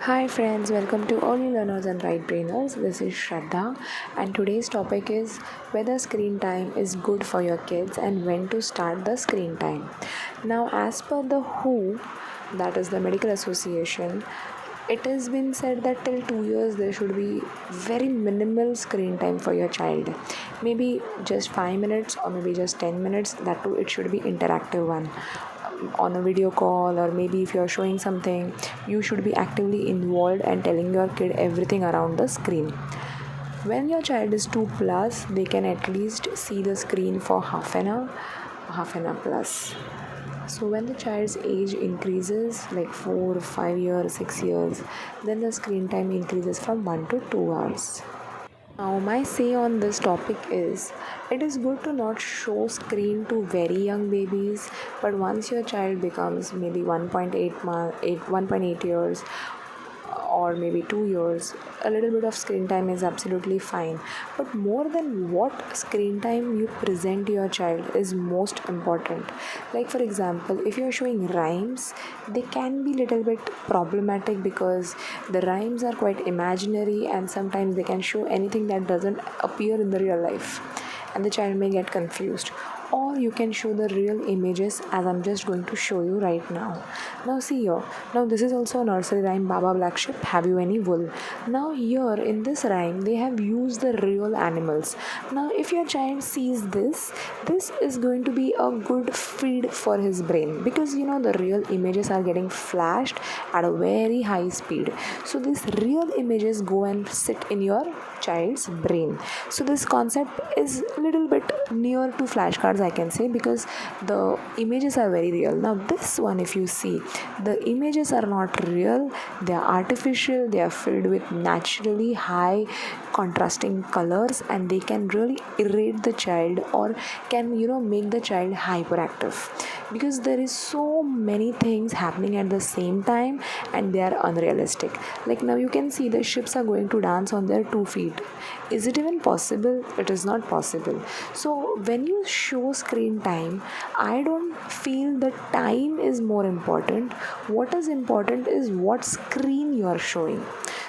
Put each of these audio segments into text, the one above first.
Hi friends, welcome to all you learners and right brainers. This is Shraddha, and today's topic is whether screen time is good for your kids and when to start the screen time. Now, as per the WHO, that is the Medical Association, it has been said that till 2 years there should be very minimal screen time for your child. Maybe just 5 minutes or maybe just 10 minutes. That too, it should be interactive one on a video call, or maybe if you're showing something, you should be actively involved and telling your kid everything around the screen. When your child is 2 plus, they can at least see the screen for half an hour plus. So when the child's age increases like 4 5 years 6 years, then the screen time increases from 1 to 2 hours. Now, my say on this topic is it is good to not show screen to very young babies, but once your child becomes maybe 1.8 years or maybe 2 years, a little bit of screen time is absolutely fine. But more than what screen time you present to your child is most important. Like, for example, if you're showing rhymes, they can be little bit problematic because the rhymes are quite imaginary and sometimes they can show anything that doesn't appear in the real life and the child may get confused. Or you can show the real images as I'm just going to show you right now. Now see here. Now this is also a nursery rhyme, Baba Black Sheep, have you any wool? Now here in this rhyme they have used the real animals. Now if your child sees this is going to be a good feed for his brain, because the real images are getting flashed at a very high speed. So these real images go and sit in your child's brain. So this concept is a little bit near to flashcards, I can say, because the images are very real. Now this one, if you see, the images are not real, they are artificial, they are filled with naturally high contrasting colors, and they can really irrate the child or can make the child hyperactive, because there is so many things happening at the same time and they are unrealistic. Like now you can see the ships are going to dance on their 2 feet. Is it even possible? It is not possible. So when you show screen time, I don't feel the time is more important. What is important is what screen you are showing.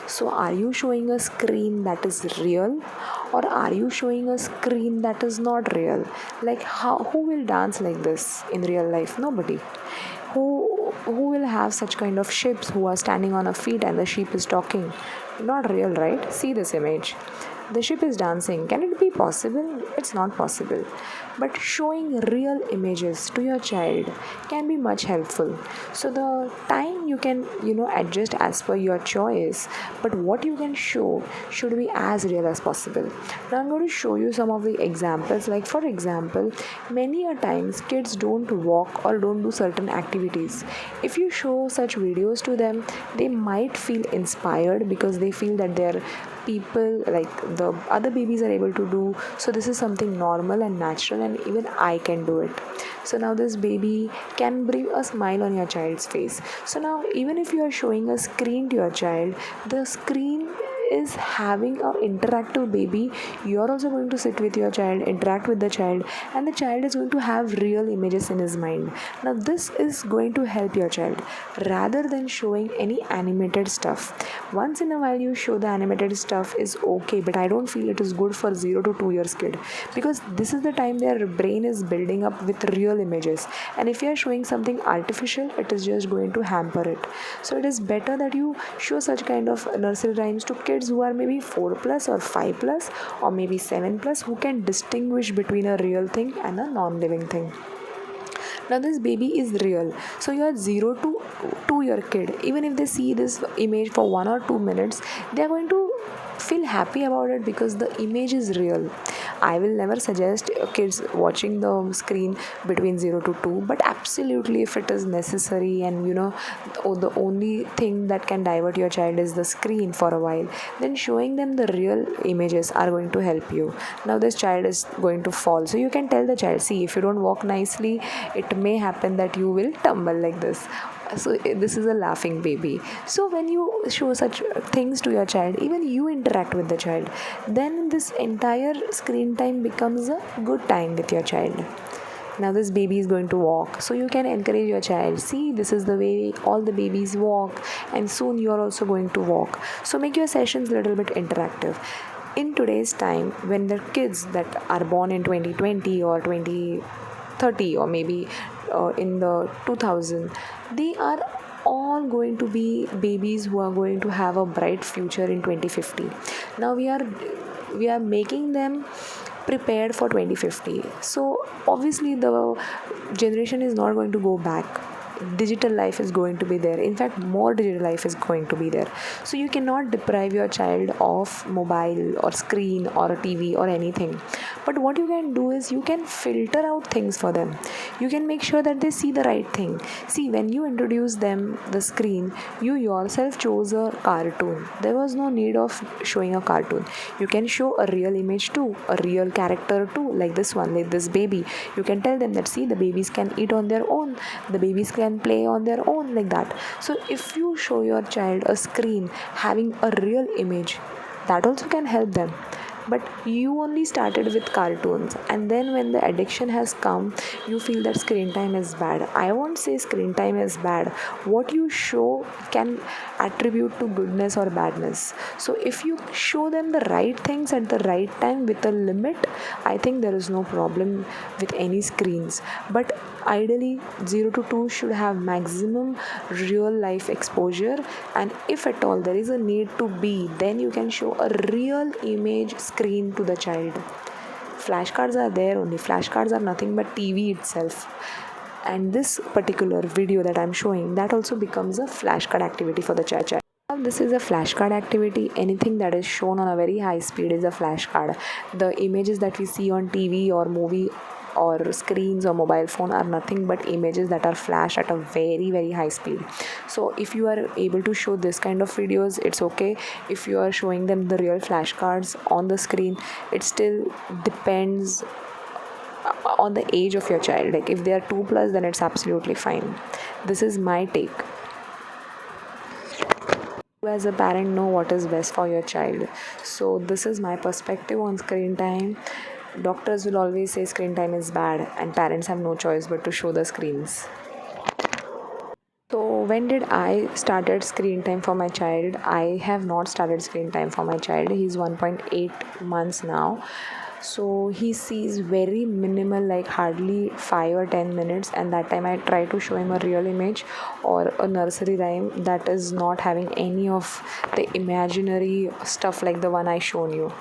So are you showing a screen that is real, or are you showing a screen that is not real? Like who will dance like this in real life? Nobody. Who will have such kind of ships who are standing on a feet and the sheep is talking? Not real, right? See this image. The ship is dancing. Can it be possible? It's not possible. But showing real images to your child can be much helpful. So the time you can, adjust as per your choice, but what you can show should be as real as possible. Now I'm going to show you some of the examples. Like for example, many a times kids don't walk or don't do certain activities. If you show such videos to them, they might feel inspired because they feel that they're people like the other babies are able to do, so this is something normal and natural and even I can do it. So now this baby can bring a smile on your child's face. So now even if you are showing a screen to your child, the screen is having a interactive baby. You're also going to sit with your child, interact with the child, and the child is going to have real images in his mind. Now this is going to help your child rather than showing any animated stuff. Once in a while you show the animated stuff is okay, but I don't feel it is good for 0 to 2 years kid, because this is the time their brain is building up with real images, and if you are showing something artificial, it is just going to hamper it. So it is better that you show such kind of nursery rhymes to kids who are maybe 4 plus or 5 plus or maybe 7 plus, who can distinguish between a real thing and a non-living thing. Now this baby is real, so your 0 to 2 year kid, even if they see this image for 1 or 2 minutes, they are going to feel happy about it because the image is real. I will never suggest kids watching the screen between 0 to 2, but absolutely if it is necessary and the only thing that can divert your child is the screen for a while, then showing them the real images are going to help you. Now this child is going to fall, so you can tell the child, see, if you don't walk nicely, it may happen that you will tumble like this. So this is a laughing baby. So when you show such things to your child, even you interact with the child, then this entire screen time becomes a good time with your child. now this baby is going to walk, so you can encourage your child, see, this is the way all the babies walk, and soon you are also going to walk. So make your sessions a little bit interactive. In today's time, when the kids that are born in 2020 or 2030 or maybe in the 2000, they are all going to be babies who are going to have a bright future in 2050. Now we are making them prepared for 2050. So obviously the generation is not going to go back. Digital life is going to be there, in fact more digital life is going to be there. So you cannot deprive your child of mobile or screen or a TV or anything. But what you can do is you can filter out things for them. You can make sure that they see the right thing. See, when you introduce them the screen, you yourself chose a cartoon. There was no need of showing a cartoon. You can show a real image too, a real character too, like this one, like this baby. You can tell them that, see, the babies can eat on their own, the babies can play on their own, like that. So if you show your child a screen having a real image, that also can help them. But you only started with cartoons, and then when the addiction has come, you feel that screen time is bad. I won't say screen time is bad. What you show can attribute to goodness or badness. So if you show them the right things at the right time with a limit, I think there is no problem with any screens. But ideally 0 to 2 should have maximum real life exposure, and if at all there is a need to be, then you can show a real image screen to the child. Flashcards are there only. Flashcards are nothing but TV itself, and this particular video that I'm showing, that also becomes a flashcard activity for the child. This is a flashcard activity. Anything that is shown on a very high speed is a flashcard. The images that we see on TV or movie or screens or mobile phone are nothing but images that are flashed at a very very high speed. So if you are able to show this kind of videos, it's okay. If you are showing them the real flashcards on the screen, it still depends on the age of your child. Like if they are 2 plus, then it's absolutely fine. This is my take. You as a parent know what is best for your child. So this is my perspective on screen time. Doctors will always say screen time is bad, and parents have no choice but to show the screens. So when did I started screen time for my child? I have not started screen time for my child. He's 1.8 months now. So he sees very minimal, like hardly 5 or 10 minutes, and that time I try to show him a real image or a nursery rhyme that is not having any of the imaginary stuff like the one I shown you.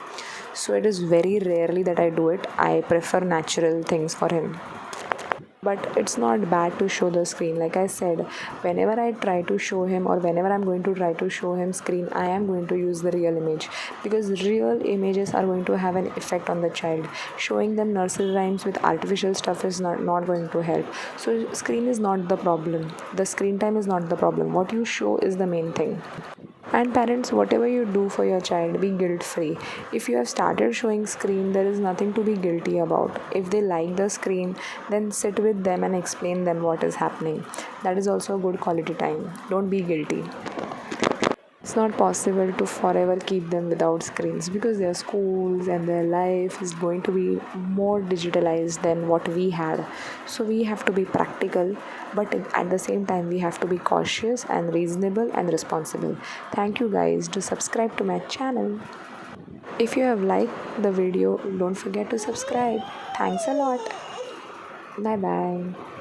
So it is very rarely that I do it. I prefer natural things for him. But it's not bad to show the screen. Like I said, whenever I try to show him or whenever I'm going to try to show him screen, I am going to use the real image, because real images are going to have an effect on the child. Showing them nursery rhymes with artificial stuff is not going to help. So screen is not the problem, the screen time is not the problem. What you show is the main thing. And parents, whatever you do for your child, be guilt free. If you have started showing screen, there is nothing to be guilty about. If they like the screen, then sit with them and explain them what is happening. That is also a good quality time. Don't be guilty. It's not possible to forever keep them without screens, because their schools and their life is going to be more digitalized than what we had. So we have to be practical, but at the same time we have to be cautious and reasonable and responsible. Thank you guys. To subscribe to my channel. If you have liked the video, don't forget to subscribe. Thanks a lot. Bye bye.